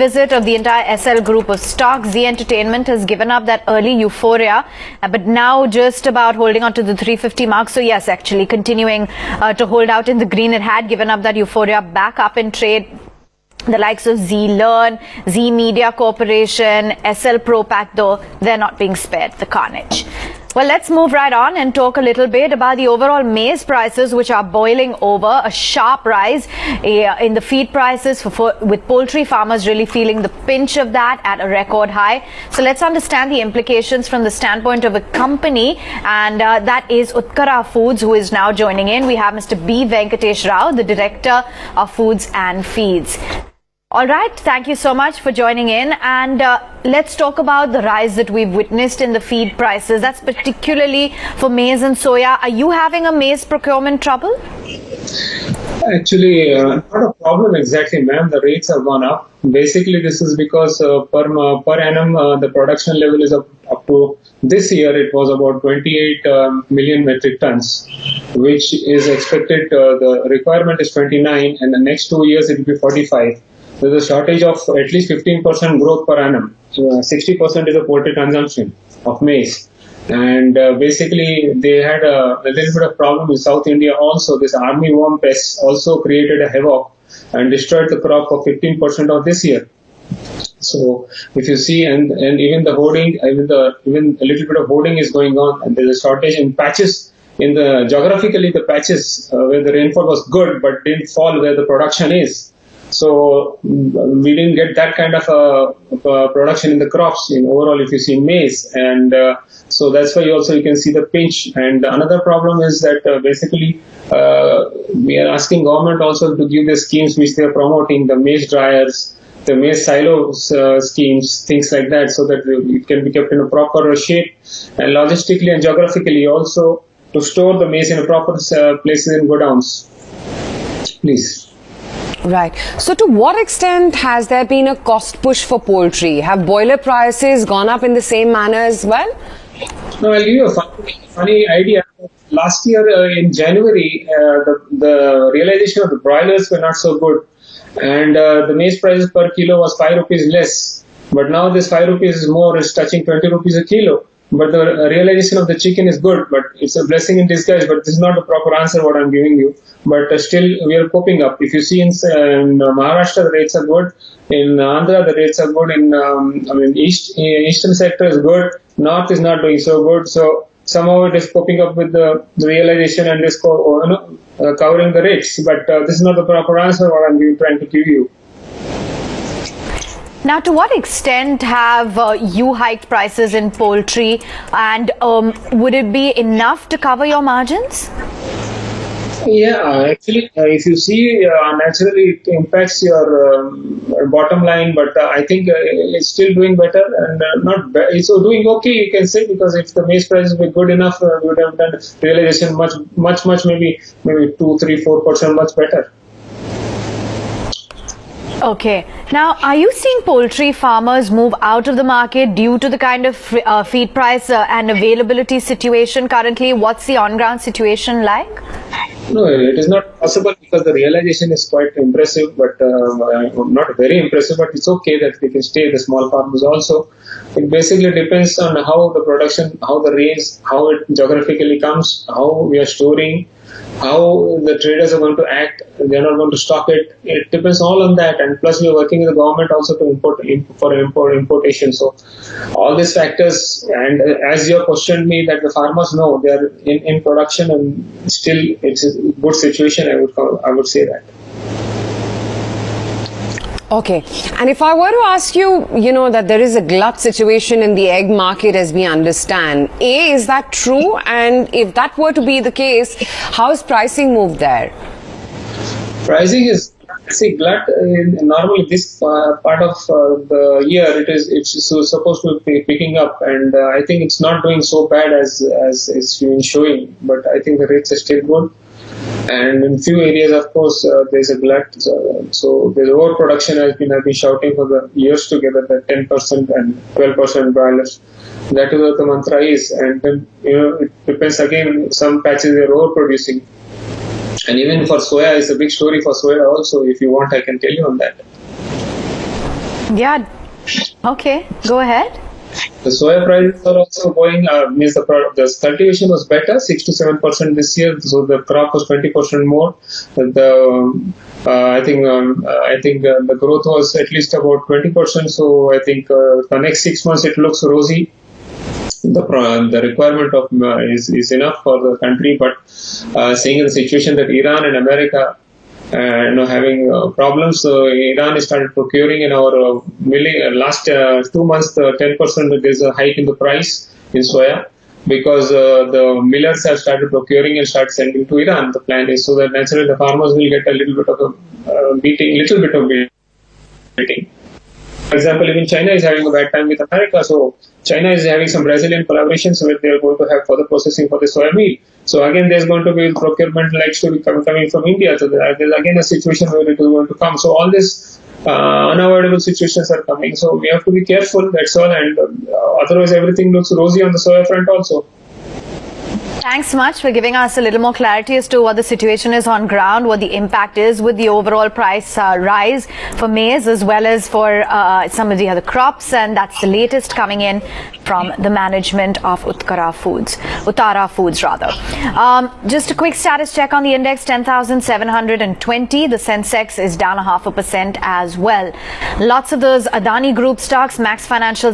visit of the entire SL group of stocks. Zee Entertainment has given up that early euphoria, but now just about holding on to the 350 mark. So yes, actually continuing to hold out in the green. It had given up that euphoria, back up in trade. The likes of Zee Learn, Zee Media Corporation, SL Propack, though, they're not being spared the carnage. Well, let's move right on and talk a little bit about the overall maize prices, which are boiling over. A sharp rise in the feed prices with poultry farmers really feeling the pinch of that at a record high. So let's understand the implications from the standpoint of a company, and that is Utkara Foods, who is now joining in. We have Mr. B. Venkatesh Rao, the Director of Foods and Feeds. All right, thank you so much for joining in, and let's talk about the rise that we've witnessed in the feed prices. That's particularly for maize and soya. Are you having a maize procurement trouble? Actually, not a problem exactly, ma'am. The rates have gone up. Basically, this is because per annum the production level is up to this year. It was about 28 million metric tons, which is expected. The requirement is 29, and the next 2 years it will be 45. There's a shortage of at least 15% growth per annum. 60% is the poultry consumption of maize. And basically, they had a little bit of problem with South India also. This army worm pest also created a havoc and destroyed the crop for 15% of this year. So if you see, and even the hoarding, even a little bit of hoarding is going on, and there's a shortage in patches. Geographically, the patches where the rainfall was good but didn't fall where the production is. So we didn't get that kind of production in the crops in overall, if you see maize, and so that's why you can see the pinch. And another problem is that basically we are asking government also to give the schemes which they are promoting, the maize dryers, the maize silos schemes, things like that, so that it can be kept in a proper shape, and logistically and geographically also to store the maize in a proper places in godowns. Please. Right. So to what extent has there been a cost push for poultry? Have broiler prices gone up in the same manner as well? No, I'll give you a funny idea. Last year in January, the realization of the broilers were not so good, and the maize prices per kilo was 5 rupees less. But now this 5 rupees is more, it's touching 20 rupees a kilo. But the realization of the chicken is good, but it's a blessing in disguise. But this is not a proper answer what I'm giving you. But still, we are coping up. If you see in Maharashtra, the rates are good. In Andhra, the rates are good. In eastern sector is good. North is not doing so good. So somehow it is coping up with the realization and is covering the rates. But this is not the proper answer what I'm trying to give you. Now, to what extent have you hiked prices in poultry, and would it be enough to cover your margins? Yeah, actually, if you see, naturally it impacts your bottom line, but I think it's still doing better, and it's doing okay, you can say, because if the maize prices were good enough, we would have done realization much, maybe 2, 3, 4% much better. Okay. Now, are you seeing poultry farmers move out of the market due to the kind of feed price and availability situation currently? What's the on-ground situation like? No, it is not possible because the realization is quite impressive, but not very impressive, but it's okay that they can stay, the small farmers also. It basically depends on how the production, how the rains, how it geographically comes, how we are storing, how the traders are going to act. They are not going to stock it. It depends all on that, and plus we are working with the government also to importation. So all these factors, and as you questioned me, that the farmers know they are in production, and still it's a good situation. I would say that. Okay. And if I were to ask you, that there is a glut situation in the egg market as we understand, is that true? And if that were to be the case, how is pricing moved there? Pricing is, glut, normally this part of the year, it's supposed to be picking up, and I think it's not doing so bad as it's been showing, but I think the rates are still good. And in few areas, of course, there's a glut. So the overproduction I've been shouting for the years together, that 10% and 12% broilers. That is what the mantra is. And then, it depends again, some patches are overproducing. And even for soya, it's a big story for soya also. If you want, I can tell you on that. Yeah. Okay, go ahead. The soya prices are also going. Means the cultivation was better, 6 to 7% this year. So the crop was 20% more. I think the growth was at least about 20%. So I think the next 6 months it looks rosy. The requirement of is enough for the country, but seeing the situation that Iran and America having problems. Iran started procuring in our milling last 2 months. 10% there is a hike in the price in soya because the millers have started procuring and start sending to Iran. The plan is so that naturally the farmers will get a little bit of a beating. For example, even China is having a bad time with America. So China is having some Brazilian collaborations where they are going to have further processing for the soya meal. So again, there's going to be procurement likes to be coming from India. So there's again a situation where it is going to come. So all these unavoidable situations are coming. So we have to be careful. That's all. And otherwise, everything looks rosy on the soya front also. Thanks much for giving us a little more clarity as to what the situation is on ground, what the impact is with the overall price rise for maize as well as for some of the other crops. And that's the latest coming in from the management of Uttara Foods. Just a quick status check on the index, 10,720. The Sensex is down 0.5% as well. Lots of those Adani Group stocks, Max Financial